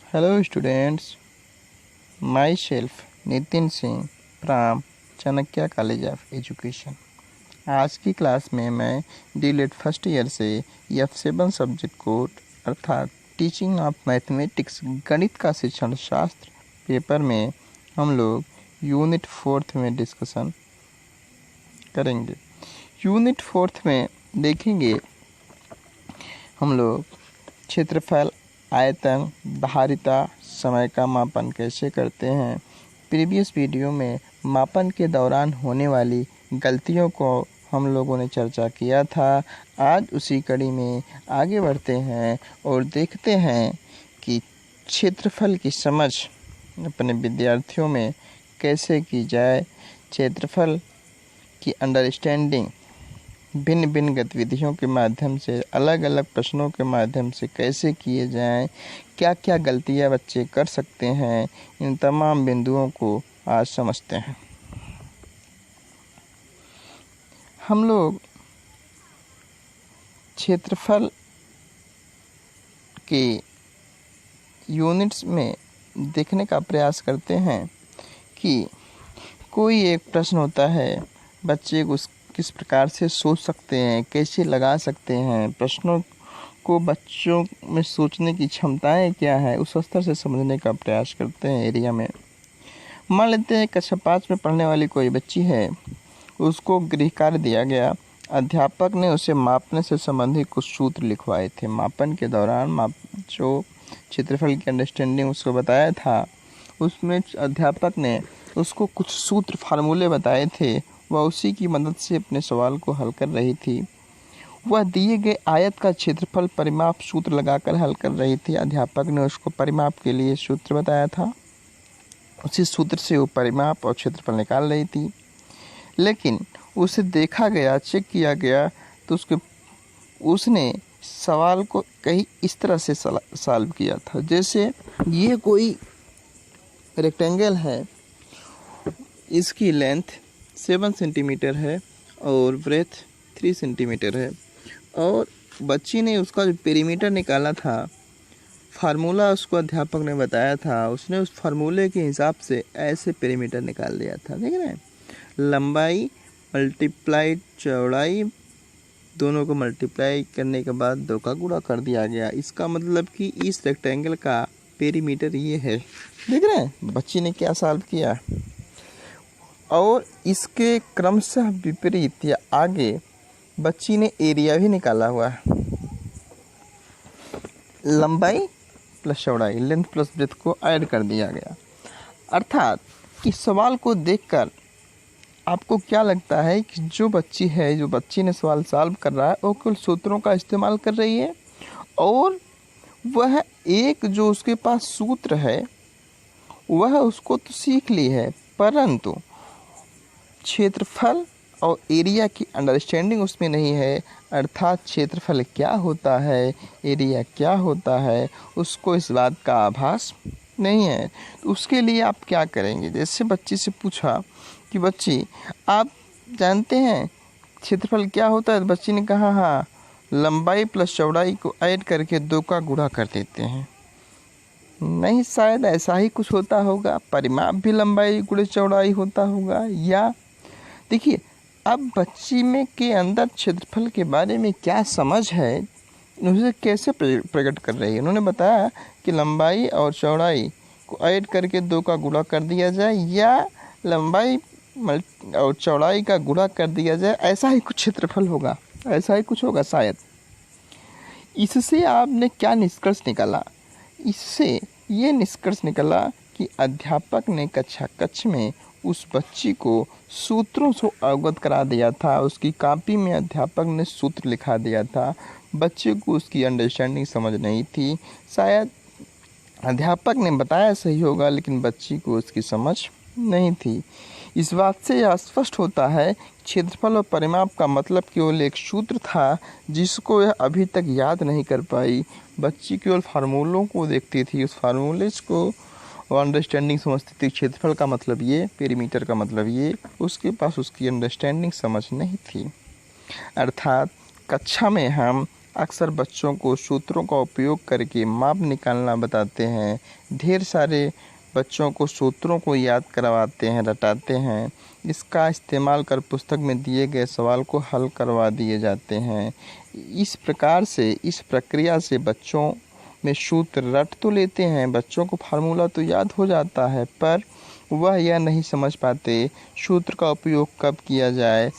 Hello students, myself Nitin Singh from Chanakya college of education. आज की class में मैं डीलेट फर्स्ट ईयर से F7 सब्जेक्ट कोड अर्थात टीचिंग ऑफ मैथमेटिक्स गणित का शिक्षण शास्त्र पेपर में हम लोग यूनिट 4 में डिस्कशन करेंगे। यूनिट 4 में देखेंगे हम लोग क्षेत्रफल, आयतन, धारिता, समय का मापन कैसे करते हैं। प्रीवियस वीडियो में मापन के दौरान होने वाली गलतियों को हम लोगों ने चर्चा किया था। आज उसी कड़ी में आगे बढ़ते हैं और देखते हैं कि क्षेत्रफल की समझ अपने विद्यार्थियों में कैसे की जाए, क्षेत्रफल की अंडरस्टैंडिंग भिन्न भिन्न गतिविधियों के माध्यम से, अलग अलग प्रश्नों के माध्यम से कैसे किए जाएं, क्या क्या गलतियां बच्चे कर सकते हैं, इन तमाम बिंदुओं को आज समझते हैं। हम लोग क्षेत्रफल के यूनिट्स में देखने का प्रयास करते हैं कि कोई एक प्रश्न होता है, बच्चे उस किस प्रकार से सोच सकते हैं, कैसे लगा सकते हैं, प्रश्नों को बच्चों में सोचने की क्षमताएं क्या है, उस स्तर से समझने का प्रयास करते हैं एरिया में। मान लेते हैं कक्षा 5 में पढ़ने वाली कोई बच्ची है, उसको गृह कार्य दिया गया, अध्यापक ने उसे मापने से संबंधित कुछ सूत्र लिखवाए थे। मापन के दौरान जो क्षेत्रफल की अंडरस्टैंडिंग उसको बताया था, उसमें अध्यापक ने उसको कुछ सूत्र फार्मूले बताए थे। वह उसी की मदद से अपने सवाल को हल कर रही थी। वह दिए गए आयत का क्षेत्रफल परिमाप सूत्र लगाकर हल कर रही थी। अध्यापक ने उसको परिमाप के लिए सूत्र बताया था, उसी सूत्र से वो परिमाप और क्षेत्रफल निकाल रही थी। लेकिन उसे देखा गया, चेक किया गया तो उसने सवाल को कहीं इस तरह से सॉल्व किया था, जैसे ये कोई रेक्टेंगल है, इसकी लेंथ 7 सेंटीमीटर है और ब्रेथ 3 सेंटीमीटर है, और बच्ची ने उसका जो पेरीमीटर निकाला था, फार्मूला उसको अध्यापक ने बताया था, उसने उस फार्मूले के हिसाब से ऐसे पेरीमीटर निकाल दिया था। देख रहे हैं, लंबाई मल्टीप्लाइड चौड़ाई, दोनों को मल्टीप्लाई करने के बाद 2 का गुणा कर दिया गया। इसका मतलब कि इस रेक्टेंगल का पेरीमीटर ये है। देख रहे हैं बच्ची ने क्या सॉल्व किया। और इसके क्रमशः विपरीत या आगे बच्ची ने एरिया भी निकाला हुआ है। लंबाई प्लस चौड़ाई, लेंथ प्लस ब्रेथ को ऐड कर दिया गया। अर्थात इस सवाल को देखकर आपको क्या लगता है कि जो बच्ची ने सवाल सॉल्व कर रहा है, वो केवल सूत्रों का इस्तेमाल कर रही है, और वह एक जो उसके पास सूत्र है वह उसको तो सीख ली है, परंतु क्षेत्रफल और एरिया की अंडरस्टैंडिंग उसमें नहीं है। अर्थात क्षेत्रफल क्या होता है, एरिया क्या होता है, उसको इस बात का आभास नहीं है। तो उसके लिए आप क्या करेंगे, जैसे बच्ची से पूछा कि बच्ची आप जानते हैं क्षेत्रफल क्या होता है, तो बच्ची ने कहा हाँ, लंबाई प्लस चौड़ाई को ऐड करके 2 का गुणा कर देते हैं। नहीं, शायद ऐसा ही कुछ होता होगा, परिमाप भी लंबाई गुणे चौड़ाई होता होगा। या देखिए, अब बच्ची में के अंदर क्षेत्रफल के बारे में क्या समझ है, उसे कैसे प्रकट कर रही है। उन्होंने बताया कि लंबाई और चौड़ाई को ऐड करके 2 का गुणा कर दिया जाए, या लंबाई और चौड़ाई का गुणा कर दिया जाए, ऐसा ही कुछ क्षेत्रफल होगा, ऐसा ही कुछ होगा शायद। इससे आपने क्या निष्कर्ष निकाला? इससे ये निष्कर्ष निकला कि अध्यापक ने कक्ष में उस बच्ची को सूत्रों से अवगत करा दिया था। उसकी कॉपी में अध्यापक ने सूत्र लिखा दिया था। बच्चे को उसकी अंडरस्टैंडिंग समझ नहीं थी। शायद अध्यापक ने बताया सही होगा, लेकिन बच्ची को उसकी समझ नहीं थी। इस बात से यह स्पष्ट होता है क्षेत्रफल और परिमाप का मतलब केवल एक सूत्र था, जिसको यह अभी तक याद नहीं कर पाई। बच्ची केवल फार्मूलों को देखती थी, उस फार्मूलेज को और अंडरस्टैंडिंग समझती थी। क्षेत्रफल का मतलब ये, पेरीमीटर का मतलब ये, उसके पास उसकी अंडरस्टैंडिंग समझ नहीं थी। अर्थात कक्षा में हम अक्सर बच्चों को सूत्रों का उपयोग करके माप निकालना बताते हैं। ढेर सारे बच्चों को सूत्रों को याद करवाते हैं, रटाते हैं। इसका इस्तेमाल कर पुस्तक में दिए गए सवाल को हल करवा दिए जाते हैं। इस प्रकार से, इस प्रक्रिया से बच्चों में सूत्र रट तो लेते हैं, बच्चों को फार्मूला तो याद हो जाता है, पर वह यह नहीं समझ पाते सूत्र का उपयोग कब किया जाए।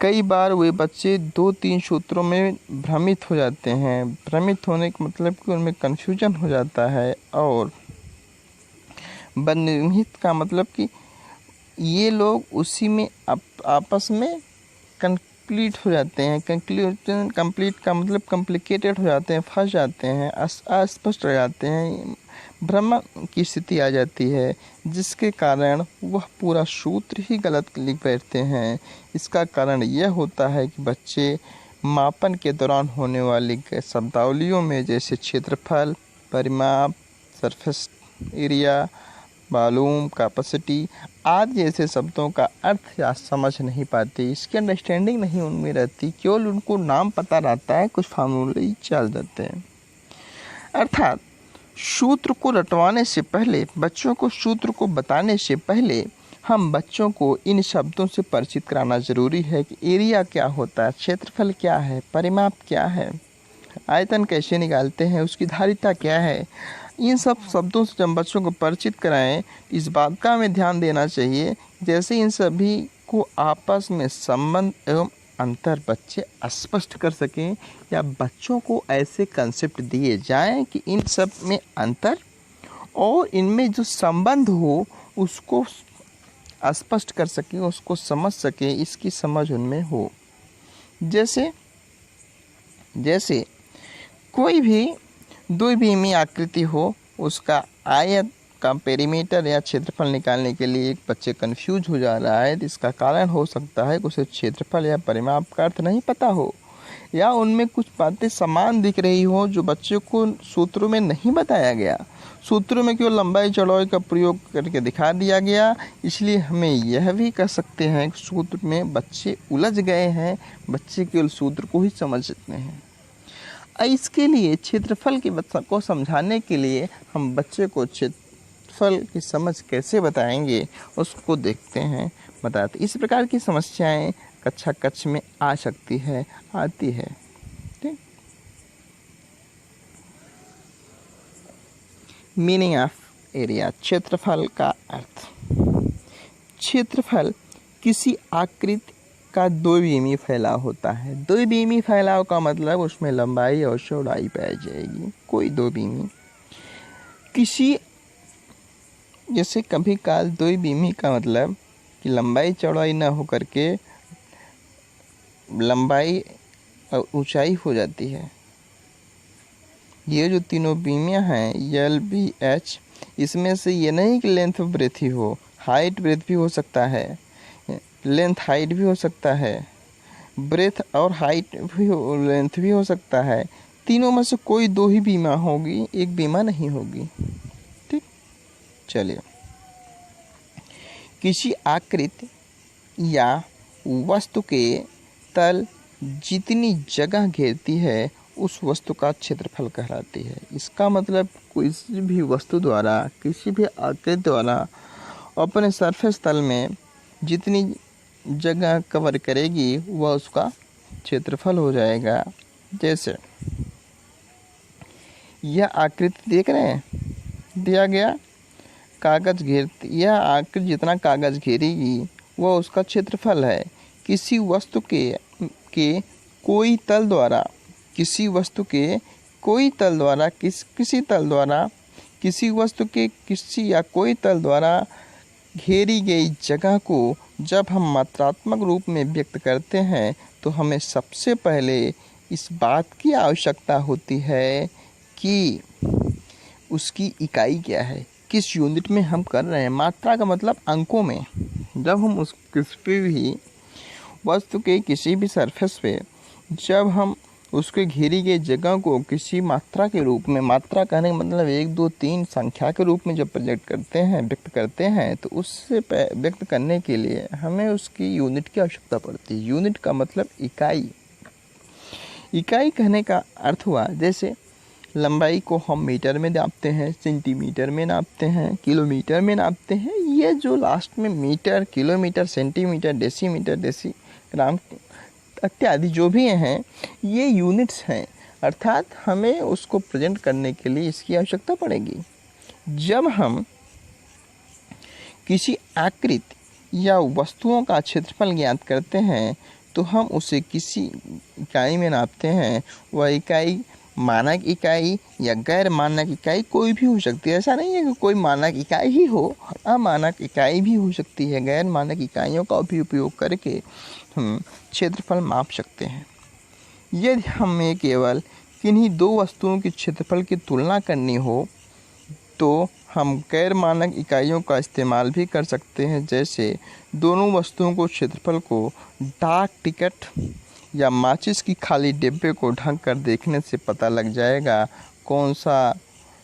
कई बार वे बच्चे 2-3 सूत्रों में भ्रमित हो जाते हैं। भ्रमित होने का मतलब कि उनमें कन्फ्यूजन हो जाता है, और बदनिहित का मतलब कि ये लोग उसी में आपस में कंप्लीट हो जाते हैं। कंप्लीट का मतलब कॉम्प्लिकेटेड हो जाते हैं, फंस जाते हैं, अस्पष्ट रह जाते हैं, भ्रम की स्थिति आ जाती है, जिसके कारण वह पूरा सूत्र ही गलत लिख बैठते हैं। इसका कारण यह होता है कि बच्चे मापन के दौरान होने वाली शब्दावलियों में, जैसे क्षेत्रफल, परिमाप, सरफेस एरिया, वॉल्यूम, कैपेसिटी आदि जैसे शब्दों का अर्थ या समझ नहीं पाते। इसकी अंडरस्टैंडिंग नहीं उनमें रहती, केवल उनको नाम पता रहता है, कुछ फार्मूले ही चल जाते हैं। अर्थात सूत्र को रटवाने से पहले, बच्चों को सूत्र को बताने से पहले हम बच्चों को इन शब्दों से परिचित कराना जरूरी है कि एरिया क्या होता है, क्षेत्रफल क्या है, परिमाप क्या है, आयतन कैसे निकालते हैं, उसकी धारिता क्या है। इन सब शब्दों से जब बच्चों को परिचित कराएं, इस बात का हमें ध्यान देना चाहिए जैसे इन सभी को आपस में संबंध एवं अंतर बच्चे स्पष्ट कर सकें, या बच्चों को ऐसे कंसेप्ट दिए जाएं कि इन सब में अंतर और इनमें जो संबंध हो उसको स्पष्ट कर सकें, उसको समझ सकें, इसकी समझ उनमें हो। जैसे कोई भी द्विविमीय आकृति हो, उसका आयत का पेरीमीटर या क्षेत्रफल निकालने के लिए एक बच्चे कंफ्यूज हो जा रहा है, तो इसका कारण हो सकता है कि उसे क्षेत्रफल या परिमाप का अर्थ नहीं पता हो, या उनमें कुछ बातें समान दिख रही हो जो बच्चे को सूत्रों में नहीं बताया गया। सूत्रों में केवल लंबाई चौड़ाई का प्रयोग करके दिखा दिया गया, इसलिए हमें यह भी कह सकते हैं कि सूत्र में बच्चे उलझ गए हैं, बच्चे केवल सूत्र को ही समझते हैं। इसके लिए क्षेत्रफल की को समझाने के लिए हम बच्चे को क्षेत्रफल की समझ कैसे बताएंगे उसको देखते हैं, बताते। इस प्रकार की समस्याएं कक्षा कक्ष में आ सकती है, आती है। ठीक। मीनिंग ऑफ एरिया, क्षेत्रफल का अर्थ। क्षेत्रफल किसी आकृति का द्विविमीय फैलाव होता है। द्विविमीय फैलाव का मतलब उसमें लंबाई और चौड़ाई पाई जाएगी, कोई द्विविमीय किसी, जैसे कभी काल द्विविमीय का मतलब कि लंबाई चौड़ाई न हो करके लंबाई और ऊंचाई हो जाती है। ये जो तीनों विमीय हैं LBH, इसमें से ये नहीं कि लेंथ ब्रेथ ही हो, हाइट ब्रेथ भी हो सकता है, लेंथ हाइट भी हो सकता है, ब्रेथ और हाइट भी लेंथ भी हो सकता है। तीनों में से कोई दो ही बीमा होगी, एक बीमा नहीं होगी। ठीक। चलिए, किसी आकृति या वस्तु के तल जितनी जगह घेरती है उस वस्तु का क्षेत्रफल कहलाती है। इसका मतलब किसी भी वस्तु द्वारा, किसी भी आकृति द्वारा अपने सरफेस तल में जितनी जगह कवर करेगी वह उसका क्षेत्रफल हो जाएगा। जैसे यह आकृति देख रहे हैं, दिया गया कागज घेरती, यह आकृति जितना कागज घेरेगी वह उसका क्षेत्रफल है। किसी वस्तु के कोई तल द्वारा, किसी वस्तु के कोई तल द्वारा, किसी तल द्वारा, किसी वस्तु के किसी या कोई तल द्वारा घेरी गई जगह को जब हम मात्रात्मक रूप में व्यक्त करते हैं तो हमें सबसे पहले इस बात की आवश्यकता होती है कि उसकी इकाई क्या है, किस यूनिट में हम कर रहे हैं। मात्रा का मतलब अंकों में। जब हम उस किसी भी वस्तु के किसी भी सरफेस पे जब हम उसके घेरी गई जगह को किसी मात्रा के रूप में, मात्रा कहने का मतलब 1 2 3 संख्या के रूप में जब प्रोजेक्ट करते हैं, व्यक्त करते हैं, तो उससे व्यक्त करने के लिए हमें उसकी यूनिट की आवश्यकता पड़ती है। यूनिट का मतलब इकाई। इकाई कहने का अर्थ हुआ जैसे लंबाई को हम मीटर में नापते हैं, सेंटीमीटर में नापते हैं, किलोमीटर में नापते हैं। ये जो लास्ट में metre, kilometre, centimetre, decimetre, decigram इत्यादि जो भी हैं, ये यूनिट्स हैं, अर्थात हमें उसको प्रेजेंट करने के लिए इसकी आवश्यकता पड़ेगी। जब हम किसी आकृति या वस्तुओं का क्षेत्रफल ज्ञात करते हैं तो हम उसे किसी इकाई में नापते हैं। वह इकाई मानक इकाई या गैर मानक इकाई कोई भी हो सकती है। ऐसा नहीं है कि कोई मानक इकाई ही हो, अमानक इकाई भी हो सकती है। गैर मानक इकाइयों का भी उपयोग करके हम क्षेत्रफल माप सकते हैं। यदि हमें केवल किन्हीं दो वस्तुओं के क्षेत्रफल की तुलना करनी हो तो हम गैर मानक इकाइयों का इस्तेमाल भी कर सकते हैं। जैसे दोनों वस्तुओं को क्षेत्रफल को डाक टिकट या माचिस की खाली डिब्बे को ढक कर देखने से पता लग जाएगा कौन सा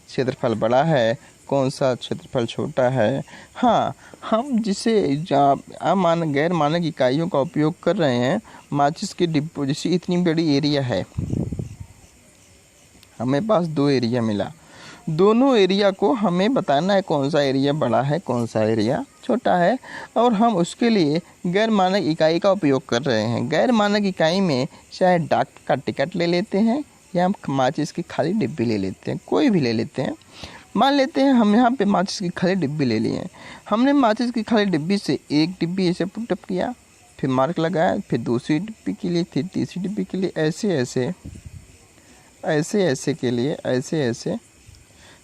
क्षेत्रफल बड़ा है, कौन सा क्षेत्रफल छोटा है। हाँ, हम जिसे गैर मानक इकाइयों का उपयोग कर रहे हैं, माचिस के डिब्बे, जैसे इतनी बड़ी एरिया है, हमें पास 2 एरिया मिला, दोनों एरिया को हमें बताना है कौन सा एरिया बड़ा है, कौन सा एरिया छोटा है, और हम उसके लिए गैर मानक इकाई का उपयोग कर रहे हैं। गैर मानक इकाई में चाहे डाक का टिकट ले लेते हैं या हम माचिस की खाली डिब्बी ले लेते हैं, कोई भी ले लेते हैं। मान लेते हैं हम यहाँ पे माचिस की खाली डिब्बी ले लिए हैं। हमने माचिस की खाली डिब्बी से एक डिब्बी ऐसे पुटअप किया, फिर मार्क लगाया, फिर दूसरी डिब्बी के लिए, फिर तीसरी डिब्बी के लिए, ऐसे के लिए ऐसे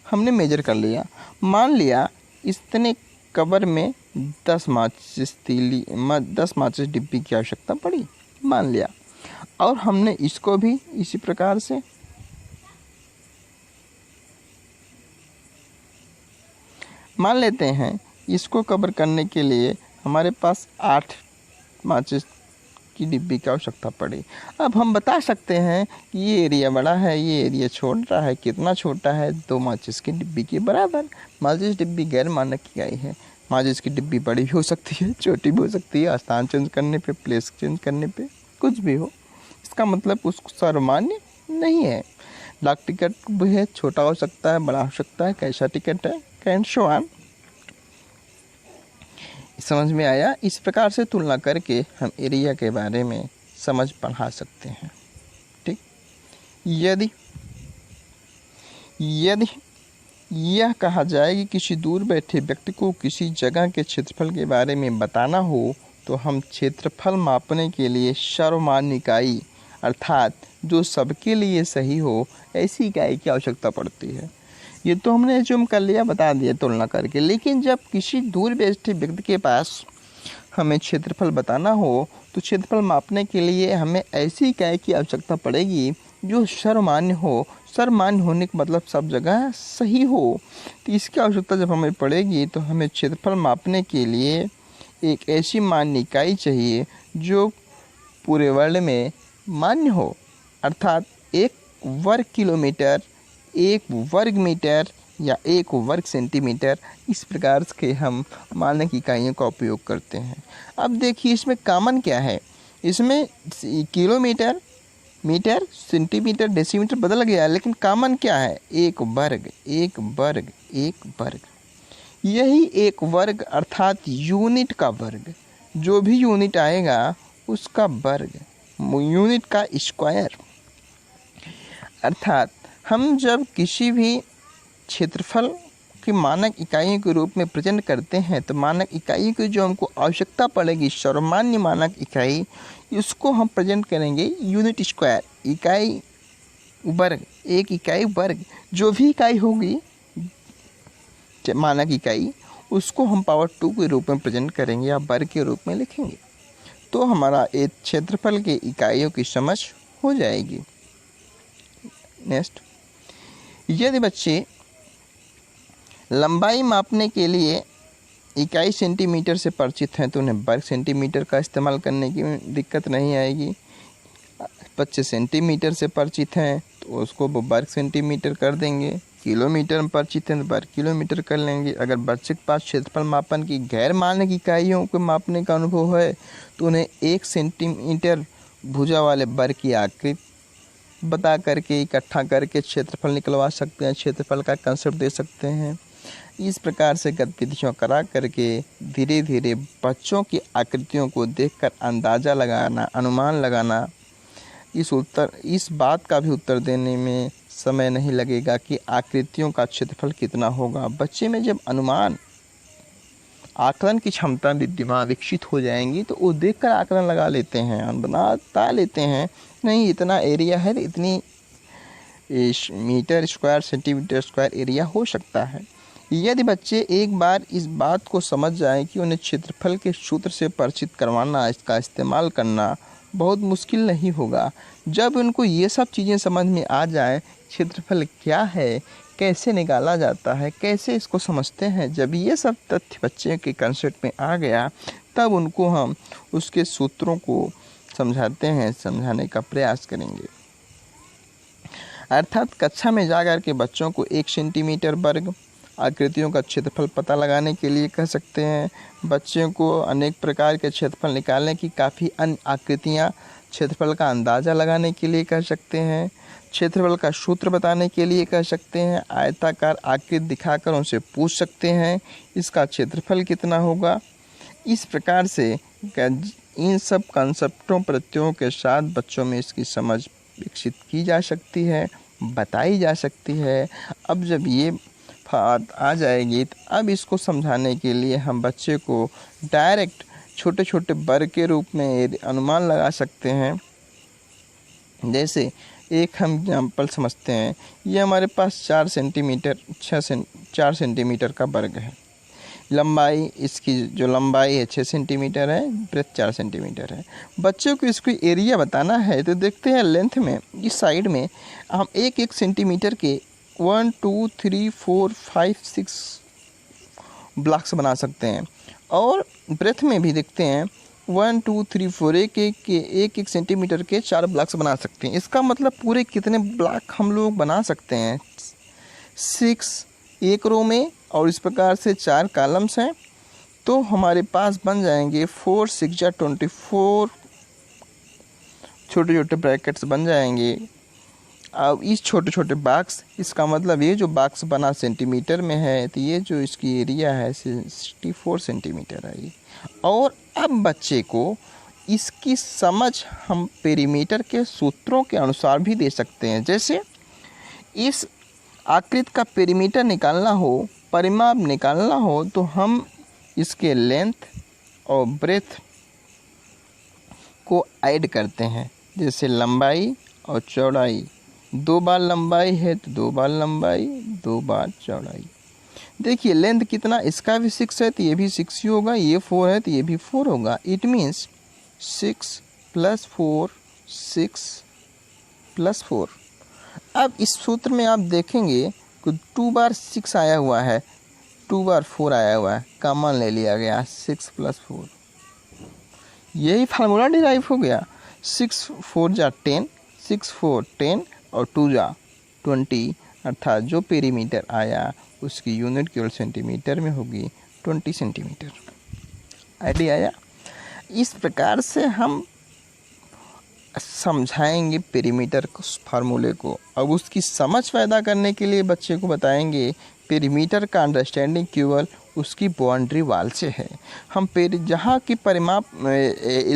हमने मेजर कर लिया। मान लिया इतने कवर में 10 माचिस डिब्बी की आवश्यकता पड़ी, मान लिया, और हमने इसको भी इसी प्रकार से मान लेते हैं। इसको कवर करने के लिए हमारे पास 8 माचिस की डिब्बी की आवश्यकता पड़ी। अब हम बता सकते हैं कि ये एरिया बड़ा है, ये एरिया छोटा है। कितना छोटा है? 2 माचिस की डिब्बी के बराबर। माचिस डिब्बी गैर मानक इकाई है। माचिस की डिब्बी बड़ी भी हो सकती है, छोटी भी हो सकती है, स्थान चेंज करने पे, प्लेस चेंज करने पे, कुछ भी हो। इसका मतलब उसको सर्वमान्य नहीं है। डाक टिकट भी है, छोटा हो सकता है, बड़ा हो सकता है, कैसा टिकट है, कैन शो ऑन। समझ में आया? इस प्रकार से तुलना करके हम एरिया के बारे में समझ बढ़ा सकते हैं। ठीक, यदि यह कहा जाए कि किसी दूर बैठे व्यक्ति को किसी जगह के क्षेत्रफल के बारे में बताना हो तो हम क्षेत्रफल मापने के लिए सर्वमान्य इकाई, अर्थात जो सबके लिए सही हो, ऐसी इकाई की आवश्यकता पड़ती है। ये तो हमने एज्यूम कर लिया, बता दिया तुलना करके। लेकिन जब किसी दूर बैठे व्यक्ति के पास हमें क्षेत्रफल बताना हो तो क्षेत्रफल मापने के लिए हमें ऐसी इकाई की आवश्यकता पड़ेगी जो सर्वमान्य हो। सर्वमान्य होने का मतलब सब जगह सही हो। तो इसकी आवश्यकता जब हमें पड़ेगी तो हमें क्षेत्रफल मापने के लिए एक ऐसी मान्य इकाई चाहिए जो पूरे वर्ल्ड में मान्य हो, अर्थात 1 वर्ग किलोमीटर, 1 वर्ग मीटर या 1 वर्ग सेंटीमीटर, इस प्रकार के हम मानक इकाइयों का उपयोग करते हैं। अब देखिए इसमें कॉमन क्या है। इसमें किलोमीटर, मीटर, सेंटीमीटर, डेसीमीटर बदल गया, लेकिन कॉमन क्या है? 1 वर्ग, 1 वर्ग, 1 वर्ग। यही 1 वर्ग अर्थात यूनिट का वर्ग, जो भी यूनिट आएगा उसका वर्ग, यूनिट का स्क्वायर। अर्थात हम जब किसी भी क्षेत्रफल की मानक इकाइयों के रूप में प्रेजेंट करते हैं तो मानक इकाई की जो हमको आवश्यकता पड़ेगी, सर्वमान्य मानक इकाई, इसको हम प्रेजेंट करेंगे यूनिट स्क्वायर, इकाई वर्ग, एक इकाई वर्ग। जो भी इकाई होगी मानक इकाई, उसको हम पावर 2 के रूप में प्रेजेंट करेंगे या वर्ग के रूप में लिखेंगे, तो हमारा एक क्षेत्रफल के इकाइयों की समझ हो जाएगी। नेक्स्ट, यदि बच्चे लंबाई मापने के लिए इकाई सेंटीमीटर से परिचित हैं तो उन्हें वर्ग सेंटीमीटर का इस्तेमाल करने की दिक्कत नहीं आएगी। बच्चे सेंटीमीटर से परिचित हैं तो उसको वो वर्ग सेंटीमीटर कर देंगे। किलोमीटर में परिचित हैं तो वर्ग किलोमीटर कर लेंगे। अगर बच्चे के पास क्षेत्रफल मापन की गैर मानक इकाइयों को मापने का अनुभव है तो उन्हें 1 सेंटीमीटर भुजा वाले वर्ग की आकृति बता करके इकट्ठा करके क्षेत्रफल निकलवा सकते हैं, क्षेत्रफल का कंसेप्ट दे सकते हैं। इस प्रकार से गतिविधियाँ करा करके धीरे धीरे बच्चों की आकृतियों को देखकर अंदाज़ा लगाना, अनुमान लगाना, इस बात का भी उत्तर देने में समय नहीं लगेगा कि आकृतियों का क्षेत्रफल कितना होगा। बच्चे में जब अनुमान आकलन की क्षमता विद्यमान विकसित हो जाएंगी तो वो देखकर आकलन लगा लेते हैं, बता लेते हैं नहीं इतना एरिया है, इतनी metre square centimetre square area हो सकता है। यदि बच्चे एक बार इस बात को समझ जाएं कि उन्हें क्षेत्रफल के सूत्र से परिचित करवाना, इसका इस्तेमाल करना बहुत मुश्किल नहीं होगा। जब उनको ये सब चीज़ें समझ में आ जाए, क्षेत्रफल क्या है, कैसे निकाला जाता है, कैसे इसको समझते हैं, जब ये सब तथ्य बच्चे के कंसेप्ट में आ गया तब उनको हम उसके सूत्रों को समझाते हैं, समझाने का प्रयास करेंगे। अर्थात कक्षा में जाकर के बच्चों को 1 सेंटीमीटर वर्ग आकृतियों का क्षेत्रफल पता लगाने के लिए कह सकते हैं। बच्चों को अनेक प्रकार के क्षेत्रफल निकालने की काफ़ी अन्य आकृतियाँ क्षेत्रफल का अंदाज़ा लगाने के लिए कह सकते हैं। क्षेत्रफल का सूत्र बताने के लिए कह सकते हैं। आयताकार आकृति दिखाकर उनसे पूछ सकते हैं इसका क्षेत्रफल कितना होगा। इस प्रकार से इन सब कंसेप्टों प्रत्ययों के साथ बच्चों में इसकी समझ विकसित की जा सकती है, बताई जा सकती है। अब जब ये बात आ जाएगी तो अब इसको समझाने के लिए हम बच्चे को डायरेक्ट छोटे छोटे वर्ग के रूप में अनुमान लगा सकते हैं। जैसे एक हम एग्जाम्पल समझते हैं, ये हमारे पास 4 सेंटीमीटर का वर्ग है। लंबाई इसकी जो लंबाई है 6 सेंटीमीटर है, ब्रेथ 4 सेंटीमीटर है। बच्चों को इसको एरिया बताना है तो देखते हैं लेंथ में इस साइड में हम 1-1 सेंटीमीटर के 1 2 3 4 5 6 ब्लॉक्स बना सकते हैं। और ब्रेथ में भी देखते हैं 1 2 3 4 1-1 सेंटीमीटर के 4 ब्लॉक्स बना सकते हैं। इसका मतलब पूरे कितने ब्लॉक हम लोग बना सकते हैं? 6 एक रो में और इस प्रकार से 4 कॉलम्स हैं तो हमारे पास बन जाएंगे 4 6 जा 24 छोटे छोटे ब्रैकेट्स बन जाएंगे। अब इस छोटे छोटे बॉक्स, इसका मतलब ये जो बॉक्स बना सेंटीमीटर में है तो ये जो इसकी एरिया है 64 सेंटीमीटर है ये। और अब बच्चे को इसकी समझ हम पेरीमीटर के सूत्रों के अनुसार भी दे सकते हैं। जैसे इस आकृति का पेरीमीटर निकालना हो, परिमाप निकालना हो तो हम इसके लेंथ और ब्रेथ को ऐड करते हैं। जैसे लंबाई और चौड़ाई, 2 बार लंबाई है तो 2 बार लंबाई, 2 बार चौड़ाई। देखिए लेंथ कितना, इसका भी 6 है तो ये भी 6 ही होगा, ये 4 है तो ये भी 4 होगा। It means 6 + 4 6 + 4। अब इस सूत्र में आप देखेंगे कि 2 बार 6 आया हुआ है, 2 बार 4 आया हुआ है, कॉमन ले लिया गया 6 + 4। यही फार्मूला डिराइव हो गया। 6 4 जा 10, 6 4 10 और 2 जा 20, अर्थात जो पेरीमीटर आया उसकी यूनिट केवल सेंटीमीटर में होगी, 20 सेंटीमीटर। आइडिया आया? इस प्रकार से हम समझाएंगे पेरीमीटर फार्मूले को। अब उसकी समझ पैदा करने के लिए बच्चे को बताएंगे पेरीमीटर का अंडरस्टैंडिंग केवल उसकी बाउंड्री वाल से है। हम जहाँ की परिमाप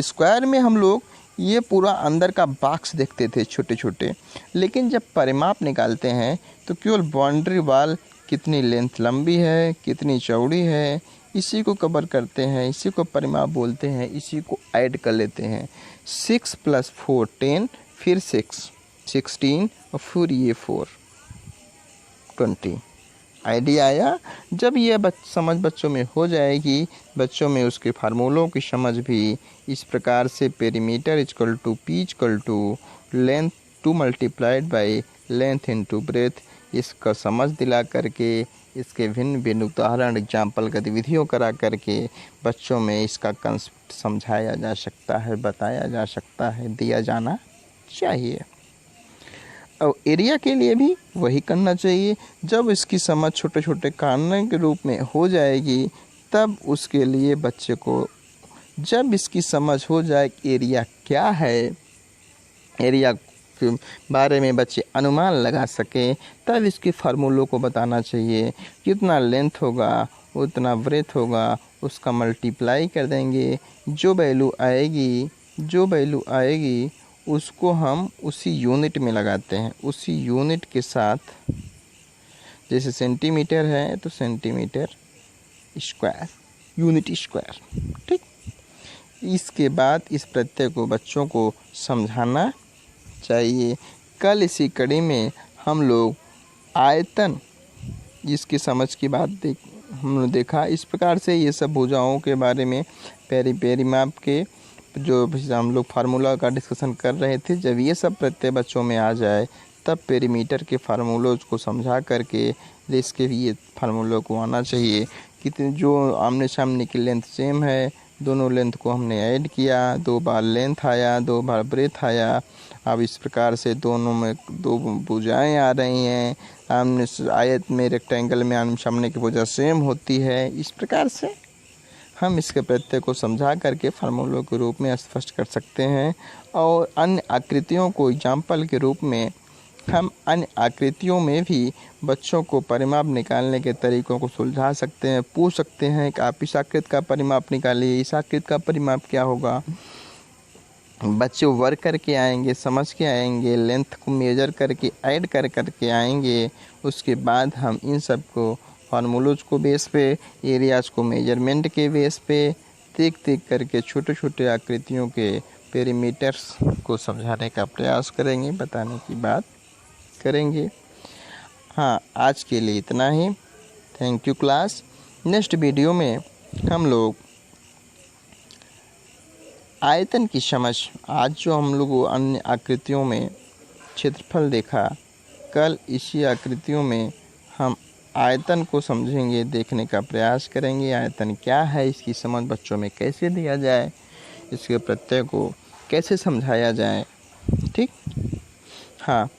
स्क्वायर में हम लोग ये पूरा अंदर का बॉक्स देखते थे छोटे छोटे, लेकिन जब परिमाप निकालते हैं तो केवल बाउंड्री वाल कितनी लेंथ लंबी है, कितनी चौड़ी है, इसी को कवर करते हैं, इसी को परिमाप बोलते हैं, इसी को ऐड कर लेते हैं। 6 + 4 10, फिर 6 16 और फिर ये 4 20। आइडिया आया? जब ये समझ बच्चों में हो जाएगी, बच्चों में उसके फार्मूलों की समझ भी इस प्रकार से perimeter = P = length 2 × length × breadth, इसका समझ दिला करके इसके भिन्न भिन्न उदाहरण एग्जाम्पल गतिविधियों करा करके बच्चों में इसका कंसेप्ट समझाया जा सकता है, बताया जा सकता है, दिया जाना चाहिए। और एरिया के लिए भी वही करना चाहिए। जब इसकी समझ छोटे छोटे कारणों के रूप में हो जाएगी तब उसके लिए बच्चे को, जब इसकी समझ हो जाए एरिया क्या है, एरिया इसके बारे में बच्चे अनुमान लगा सकें, तब इसके फार्मूलों को बताना चाहिए। कितना लेंथ होगा उतना ब्रेथ होगा, उसका मल्टीप्लाई कर देंगे। जो वैल्यू आएगी उसको हम उसी यूनिट में लगाते हैं। उसी यूनिट के साथ, जैसे सेंटीमीटर है तो सेंटीमीटर स्क्वायर, यूनिट स्क्वायर, ठीक। इसके बाद इस प्रत्यय को बच्चों को समझाना चाहिए। कल इसी कड़ी में हम लोग आयतन, जिसकी समझ की बात हमने देखा। इस प्रकार से ये सब भुजाओं के बारे में पेरीमाप के जो हम लोग फार्मूला का डिस्कशन कर रहे थे, जब ये सब प्रत्यय बच्चों में आ जाए तब पेरीमीटर के फार्मूलोज को समझा करके इसके भी ये फार्मूलों को आना चाहिए। कितने जो आमने सामने की लेंथ सेम है, दोनों लेंथ को हमने ऐड किया, 2 बार लेंथ आया, 2 बार ब्रेथ आया। अब इस प्रकार से दोनों में 2 भुजाएँ आ रही हैं। आमने आयत में, रेक्टेंगल में आमने सामने की भुजा सेम होती है। इस प्रकार से हम इसके प्रत्यय को समझा करके फार्मूलों के रूप में स्पष्ट कर सकते हैं। और अन्य आकृतियों को एग्जाम्पल के रूप में हम अन्य आकृतियों में भी बच्चों को परिमाप निकालने के तरीकों को सुलझा सकते हैं। पूछ सकते हैं कि आप इस आकृति का परिमाप निकालिए, इस आकृति का परिमाप क्या होगा। बच्चे वर्क करके आएंगे, समझ के आएंगे, लेंथ को मेजर करके ऐड करके आएंगे। उसके बाद हम इन सब को फार्मूलोज को बेस पे, एरियाज को मेजरमेंट के बेस पे देख करके छोटे छोटे आकृतियों के पेरीमीटर्स को समझाने का प्रयास करेंगे, बताने की बात करेंगे। हाँ, आज के लिए इतना ही। Thank you class. Next video में हम लोग आयतन की समझ, आज जो हम लोग अन्य आकृतियों में क्षेत्रफल देखा, कल इसी आकृतियों में हम आयतन को समझेंगे, देखने का प्रयास करेंगे। आयतन क्या है, इसकी समझ बच्चों में कैसे दिया जाए, इसके प्रत्यय को कैसे समझाया जाए, ठीक। हाँ,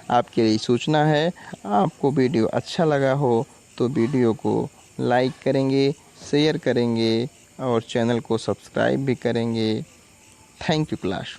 आपके लिए सूचना है, आपको वीडियो अच्छा लगा हो तो वीडियो को लाइक करेंगे, शेयर करेंगे और चैनल को सब्सक्राइब भी करेंगे। Thank you class.